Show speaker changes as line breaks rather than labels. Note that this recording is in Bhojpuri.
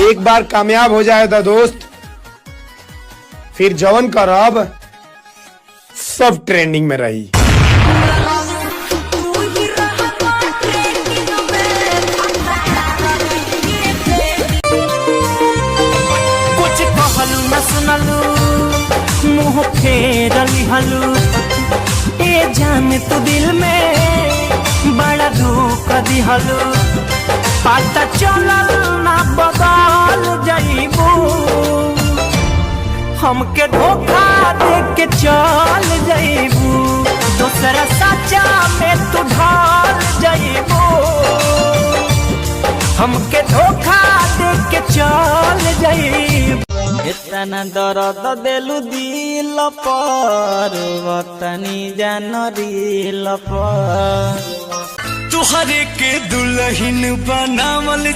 एक बार कामयाब हो जाए था दोस्त, फिर जवन करब सब ट्रेंडिंग में रही।
कुछ कहलू न सुनलू, मुँह फेरली हलू, ए जान तू दिल में बड़ा दुख दिहलू। पता चलल ना बदल जाइबू, हमके धोखा दे के चल जाइबू, दूसरा सच्चा में तू ढल जाइबू। हमके धोखा दे के चल जाइबू। इतना दर्द देलू दिल पर, वतनी जान दिल पर, तुहरे के दुल्हन बनावल